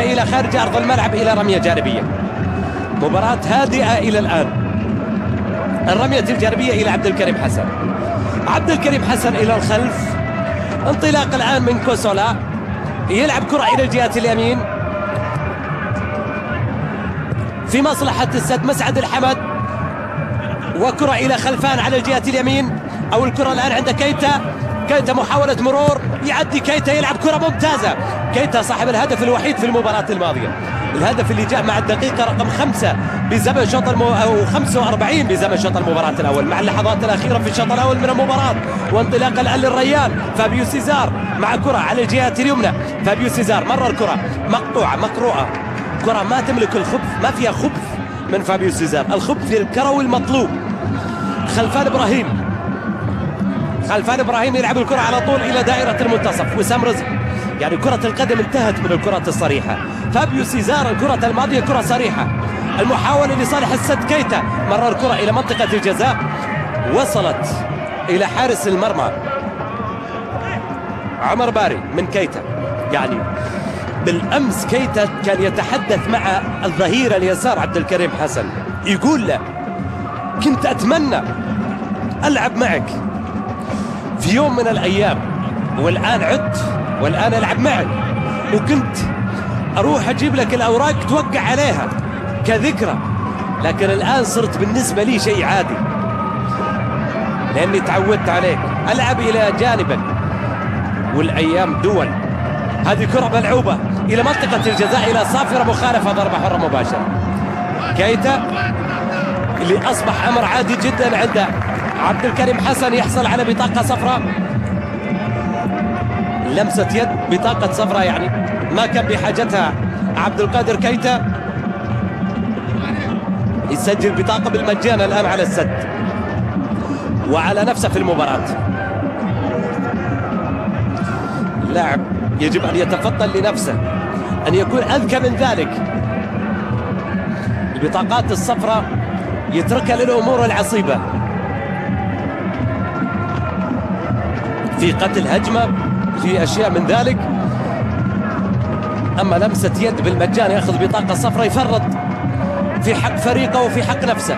يوجهها إلى خارج أرض الملعب إلى رمية جانبية. مباراة هادئة إلى الآن. الرمية الجانبية إلى عبد الكريم حسن. عبد الكريم حسن إلى الخلف. انطلاق الآن من كوسولا، يلعب كرة إلى الجهة اليمين في مصلحة السد. مسعد الحمد وكرة إلى خلفان على الجهة اليمين، أو الكرة الآن عند كيتا. كيتا محاولة مرور، يعدي كيتا، يلعب كرة ممتازة. كيتا صاحب الهدف الوحيد في المباراة الماضية، الهدف اللي جاء مع الدقيقة رقم 5 بزمن شوط أو 45 بزمن شوط المباراة الأول، مع اللحظات الأخيرة في الشوط الأول من المباراة. وانطلاق الآن للريان. فابيو سيزار مع كرة على الجهة اليمنى. فابيو سيزار مرر كرة مقطوعة مقروءة، كرة ما تملك الخبث، ما فيها خبث من فابيو سيزار، الخبث الكروي المطلوب. خلفان إبراهيم. خلفان إبراهيم يلعب الكرة على طول إلى دائرة المنتصف. وسام رزق، يعني كرة القدم انتهت من الكرة الصريحة. فابيو سيزار الكرة الماضية كرة صريحة. المحاولة لصالح السد. كيتا مرر كرة إلى منطقة الجزاء، وصلت إلى حارس المرمى عمر باري من كيتا. يعني بالأمس كيتا كان يتحدث مع الظهير اليسار عبد الكريم حسن، يقول له كنت أتمنى ألعب معك في يوم من الأيام، والآن عدت، والآن ألعب معك، وكنت أروح أجيب لك الأوراق توقع عليها كذكرى، لكن الآن صرت بالنسبة لي شيء عادي لأني تعودت عليك. ألعب إلى جانبك والأيام دول. هذه كرة ملعوبة إلى منطقة الجزاء إلى صافرة، مخالفة، ضربة حرة مباشرة. كيتا اللي أصبح أمر عادي جدا عنده عبد الكريم حسن يحصل على بطاقة صفراء، لمسة يد، بطاقة صفراء، يعني ما كان بحاجتها عبد القادر كيتا. يسجل بطاقة بالمجان الآن على السد وعلى نفسه في المباراة. اللاعب يجب أن يتفضل لنفسه أن يكون أذكى من ذلك. البطاقات الصفراء يتركها للأمور العصيبة، في قتل هجمة، في أشياء من ذلك. أما لمسة يد بالمجان يأخذ بطاقة صفراء، يفرط في حق فريقه وفي حق نفسه،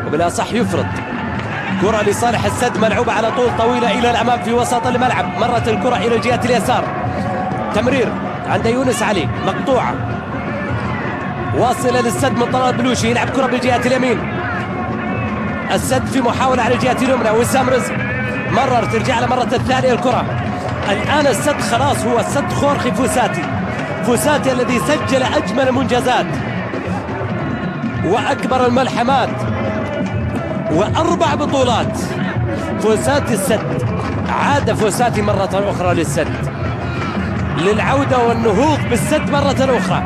وبالأصح يفرط. كرة لصالح السد ملعوبة على طول طويلة إلى الأمام في وسط الملعب. مرت الكرة إلى الجهة اليسار، تمرير عند يونس علي، مقطوعة، واصلة للسد من طلال بلوشي، يلعب كرة بالجهة اليمين. السد في محاولة على الجهة اليمنى. وسام رزق مرر، ترجع له مرة الثانية الكرة. الآن السد خلاص هو السد خورخي فوساتي. فوساتي الذي سجل أجمل المنجزات وأكبر الملحمات و4 بطولات. فوساتي السد، عاد فوساتي مرة أخرى للسد، للعودة والنهوض بالسد مرة أخرى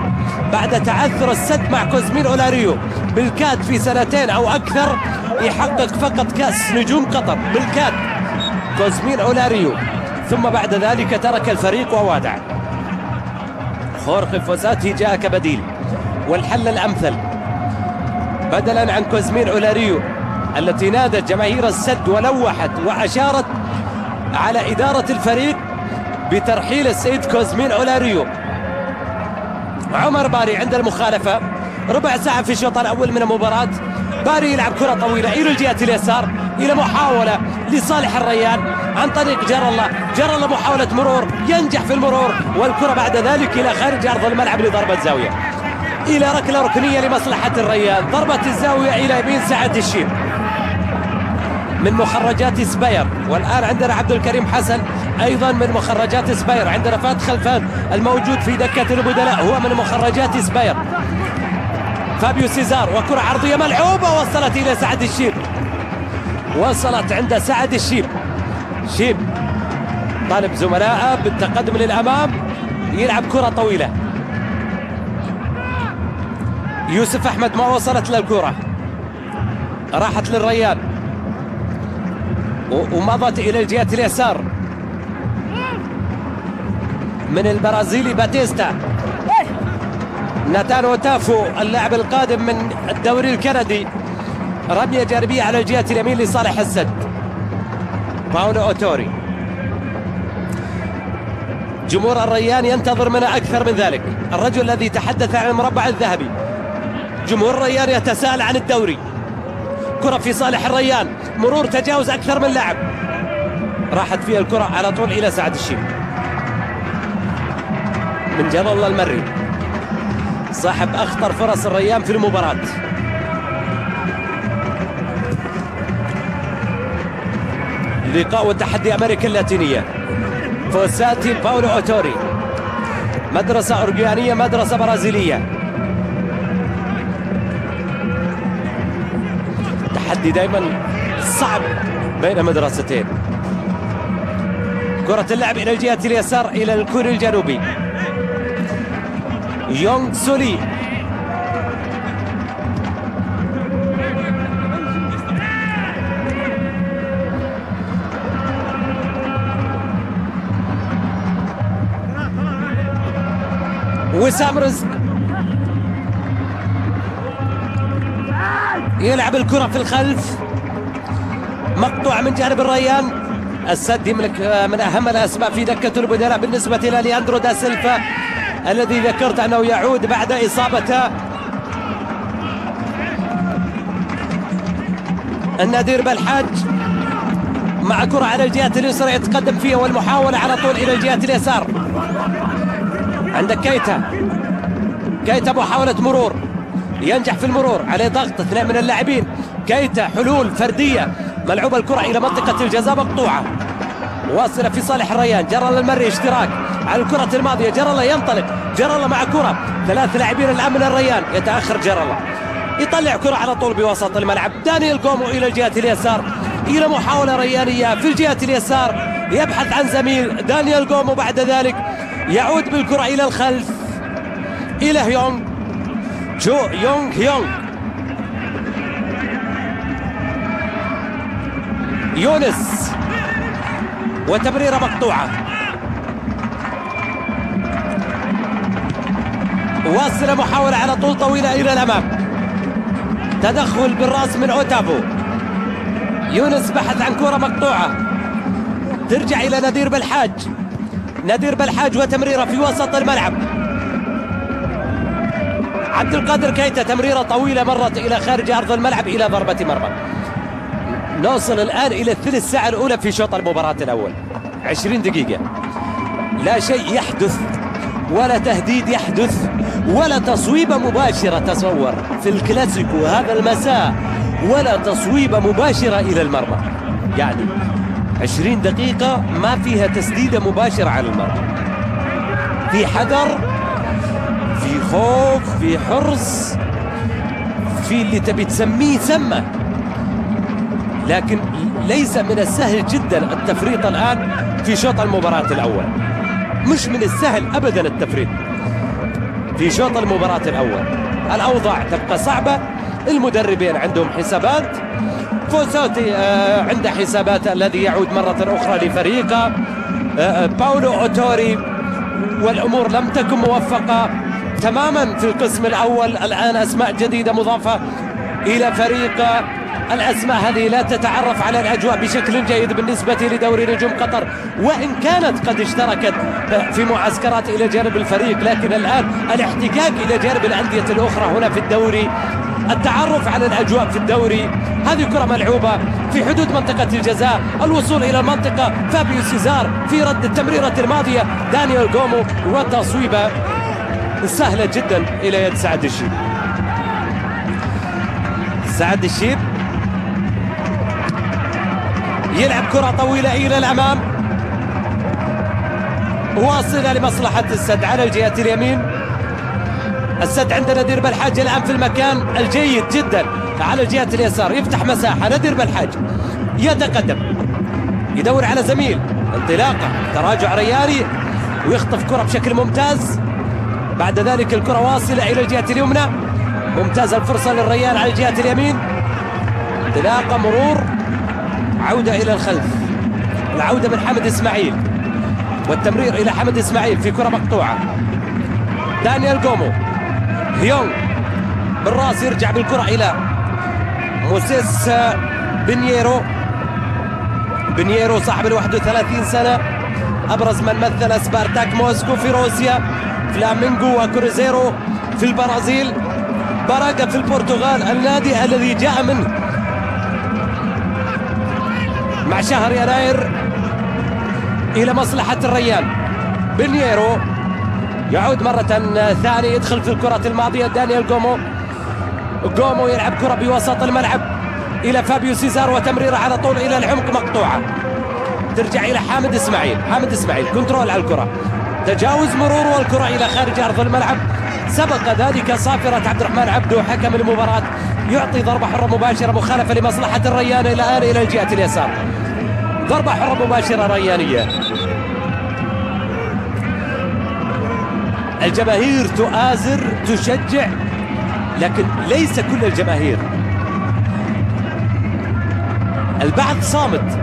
بعد تعثر السد مع كوزمين أولاريو بالكاد في 2 أو أكثر. يحقق فقط كأس نجوم قطر بالكاد كوزمين أولاريو، ثم بعد ذلك ترك الفريق ووادع. خورخي فوساتي جاء كبديل والحل الأمثل بدلا عن كوزمين أولاريو التي نادت جماهير السد ولوحت وأشارت على إدارة الفريق بترحيل السيد كوزمين أولاريو. عمر باري عند المخالفة، ربع ساعة في الشوط الأول من المباراة. باري يلعب كرة طويلة إلى الجهة اليسار، إلى محاولة لصالح الريان عن طريق جر الله محاولة مرور، ينجح في المرور، والكرة بعد ذلك إلى خارج أرض الملعب لضربة زاوية، إلى ركلة ركنية لمصلحة الريان. ضربة الزاوية إلى يمين سعد الشيب من مخرجات سباير. والآن عندنا عبد الكريم حسن أيضا من مخرجات سباير. عندنا فات خلفان الموجود في دكة البدلاء هو من مخرجات سباير. فابيو سيزار وكرة عرضية ملعوبة وصلت إلى سعد الشيب، وصلت عند سعد الشيب. شيب طالب زملائه بالتقدم للأمام، يلعب كرة طويلة. يوسف أحمد ما وصلت للكرة، راحت للريان ومضت إلى الجهة اليسار من البرازيلي باتيستا. ناتانو تافو اللاعب القادم من الدوري الكندي، رمية جانبية على الجهة اليمين لصالح السد. باولو أوتوري جمهور الريان ينتظر منه أكثر من ذلك. الرجل الذي تحدث عن المربع الذهبي. جمهور الريان يتساءل عن الدوري. كرة في صالح الريان، مرور تجاوز أكثر من لاعب، راحت فيها الكرة على طول إلى سعد الشيب من جلال الله المري، صاحب أخطر فرص الريان في المباراة. لقاء وتحدي أمريكا اللاتينية، فوساتي باولو أوتوري، مدرسة أورجوانية مدرسة برازيلية. تحدي دائما صعب بين مدرستين. كرة اللعب إلى الجهة اليسار إلى الكوري الجنوبي، يونغ سولي وسام رزق يلعب الكرة في الخلف، مقطوعة من جانب الريان. السد يملك من أهم الأسماء في دكة البدلاء بالنسبة إلى لياندرو دا سيلفا الذي ذكرت أنه يعود بعد إصابته. النادير بالحاج مع كرة على الجهة اليسرى يتقدم فيها، والمحاولة على طول إلى الجهة اليسار. عندك كيتا محاولة مرور، ينجح في المرور، عليه ضغط اثنين من اللاعبين. كيتا حلول فردية، ملعوبة الكرة إلى منطقة الجزاء مقطوعة، واصلة في صالح الريان. جرى المري اشتراك على الكرة الماضية، جرى ينطلق، جرى مع كرة، ثلاث لاعبين الآن من الريان. يتأخر جرى، يطلع كرة على طول بوسط الملعب. دانيال جومو إلى الجهة اليسار، إلى محاولة ريانية في الجهة اليسار، يبحث عن زميل. دانيال جومو بعد ذلك يعود بالكرة إلى الخلف إلى هيونغ يونس، وتمريرة مقطوعة، واصلة محاولة على طول طويلة إلى الأمام. تدخل بالرأس من أوتافو. يونس بحث عن كرة مقطوعة، ترجع إلى نادير بالحاج وتمريرة في وسط الملعب. عبد القادر كيتا، تمريرة طويلة مرت إلى خارج أرض الملعب إلى ضربة مرمى. نوصل الآن إلى الثلث ساعة الأولى في شوط المباراة الأول، 20 دقيقة، لا شيء يحدث، ولا تهديد يحدث، ولا تصويبة مباشرة تصور في الكلاسيكو هذا المساء، ولا تصويبة مباشرة إلى المرمى. يعني 20 دقيقة ما فيها تسديدة مباشرة على المرمى. في حذر، في خوف، في حرص، في اللي تبي تسميه سمه، لكن ليس من السهل جدا التفريط الآن في شوط المباراة الأول. مش من السهل أبدا التفريط في شوط المباراة الأول. الأوضاع تبقى صعبة، المدربين عندهم حسابات. فوساتي عنده حسابات الذي يعود مرة أخرى لفريقه. باولو أوتوري والأمور لم تكن موفقة تماما في القسم الأول. الآن أسماء جديدة مضافة إلى فريقه. الأسماء هذه لا تتعرف على الأجواء بشكل جيد بالنسبة لدوري نجوم قطر، وإن كانت قد اشتركت في معسكرات إلى جانب الفريق، لكن الآن الاحتكاك إلى جانب الأندية الأخرى هنا في الدوري، التعرف على الأجواء في الدوري. هذه كرة ملعوبة في حدود منطقة الجزاء، الوصول إلى المنطقة، فابيو سيزار في رد التمريرة الماضية، دانيال جومو، وتصويبة سهلة جدا إلى يد سعد الشيب. يلعب كرة طويلة إلى الأمام، واصلة لمصلحة السد على الجهة اليمين. السد عند نادير بالحاج الآن في المكان الجيد جدا على الجهة اليسار، يفتح مساحة. نادير بالحاج يتقدم، يدور على زميل، انطلاقة، تراجع رياني، ويخطف كرة بشكل ممتاز. بعد ذلك الكرة واصلة إلى الجهة اليمنى، ممتازة الفرصة للريان على الجهة اليمين. انطلاقة، مرور، عودة إلى الخلف، العودة من حمد إسماعيل، والتمرير إلى حمد إسماعيل في كرة مقطوعة. دانيال جومو، هيونغ بالراس يرجع بالكرة إلى موسيس بنييرو صاحب 31 سنة، أبرز من مثل سبارتاك موسكو في روسيا، فلامينغو وكروزيرو في البرازيل، براغا في البرتغال، النادي الذي جاء منه مع شهر يناير إلى مصلحة الريان. بنييرو يعود مرة ثانية، يدخل في الكرة الماضية دانيال جومو يلعب كرة بوسط الملعب إلى فابيو سيزار، وتمريرة على طول إلى العمق مقطوعة، ترجع إلى حامد إسماعيل كنترول على الكرة، تجاوز مرور والكرة إلى خارج أرض الملعب. سبق ذلك صافرة عبد الرحمن عبدو حكم المباراة يعطي ضربة حرة مباشرة مخالفة لمصلحة الريان الآن إلى الجهة اليسار. ضربة حرة مباشرة ريانية. الجماهير تؤازر تشجع، لكن ليس كل الجماهير. البعض صامت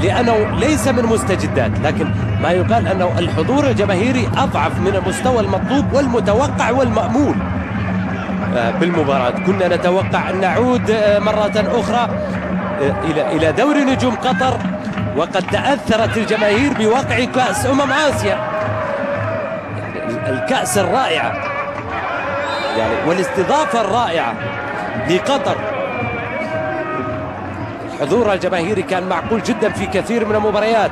لأنه ليس من مستجدات، لكن ما يقال أنه الحضور الجماهيري أضعف من المستوى المطلوب والمتوقع والمأمول بالمباراة. كنا نتوقع أن نعود مرة أخرى إلى دوري نجوم قطر، وقد تأثرت الجماهير بواقع كأس آسيا، الكأس الرائعة يعني والاستضافة الرائعة لقطر. الحضور الجماهيري كان معقول جدا في كثير من المباريات،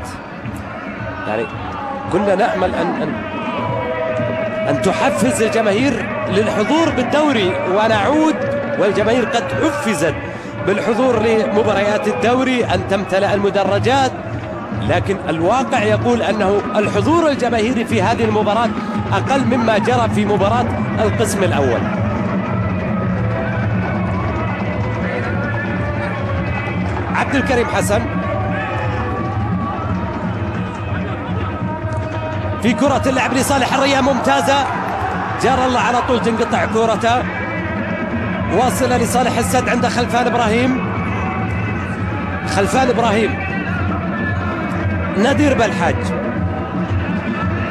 يعني كنا نأمل أن تحفز الجماهير للحضور بالدوري ونعود، والجماهير قد حفزت بالحضور لمباريات الدوري، أن تمتلأ المدرجات، لكن الواقع يقول أنه الحضور الجماهيري في هذه المباراة أقل مما جرى في مباراة القسم الأول. عبد الكريم حسن في كرة اللعب لصالح الريان ممتازة، جار الله على طول تنقطع كرته، واصلة لصالح السد عند خلفان إبراهيم.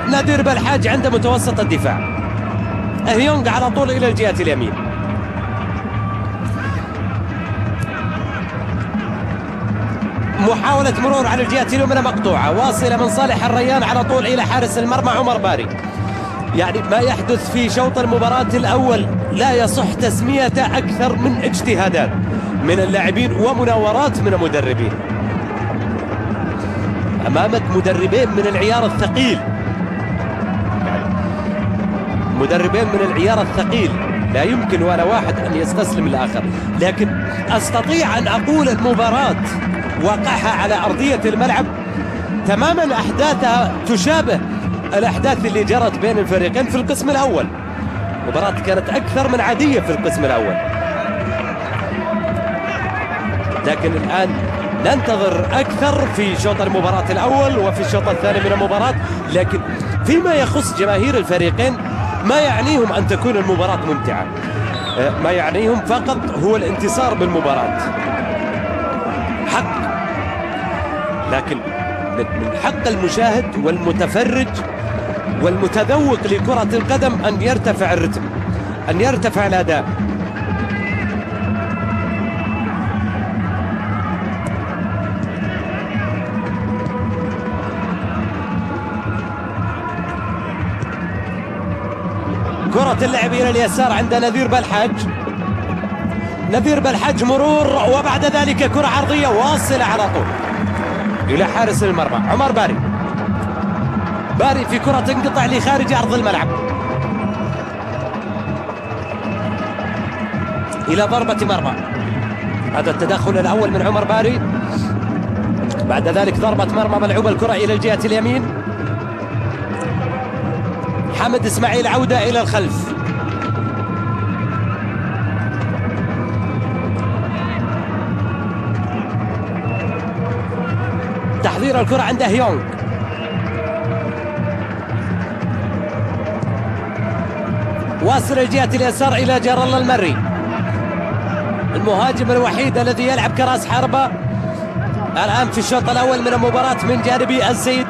نادير بالحاج عند متوسط الدفاع. هيونغ على طول إلى الجهة اليمين. محاولة مرور على الجهة اليمنى مقطوعة، واصلة من صالح الريان على طول إلى حارس المرمى عمر باري. يعني ما يحدث في شوط المباراة الأول لا يصح تسميته أكثر من اجتهادات من اللاعبين ومناورات من المدربين. أمامك مدربين من العيار الثقيل، لا يمكن ولا واحد أن يستسلم الآخر. لكن أستطيع أن أقول المباراة وقعها على أرضية الملعب تماما أحداثها تشابه الأحداث اللي جرت بين الفريقين في القسم الأول. مباراة كانت أكثر من عادية في القسم الأول، لكن الآن ننتظر أكثر في شوط المباراة الأول وفي الشوط الثاني من المباراة. لكن فيما يخص جماهير الفريقين ما يعنيهم أن تكون المباراة ممتعة، ما يعنيهم فقط هو الانتصار بالمباراة حق. لكن من حق المشاهد والمتفرج والمتذوق لكرة القدم أن يرتفع الرتم، أن يرتفع الأداء. كرة اللعب إلى اليسار عند نذير بالحاج، مرور، وبعد ذلك كرة عرضية واصلة على طول إلى حارس المرمى عمر باري في كرة تنقطع لخارج أرض الملعب إلى ضربة مرمى. هذا التدخل الأول من عمر باري. بعد ذلك ضربة مرمى ملعوبة الكرة إلى الجهة اليمين. حامد إسماعيل عودة إلى الخلف. تحضير الكرة عند هيونغ. واصل الجهة اليسار إلى جار الله المري، المهاجم الوحيد الذي يلعب كراس حربة الآن في الشوط الأول من المباراة من جانب السيد.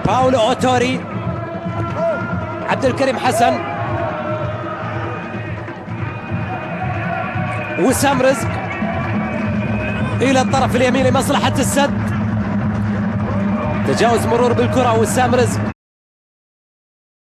باولو أوتوري، عبد الكريم حسن، وسام رزق إلى الطرف اليمين لمصلحة السد. تجاوز مرور بالكرة وسام رزق.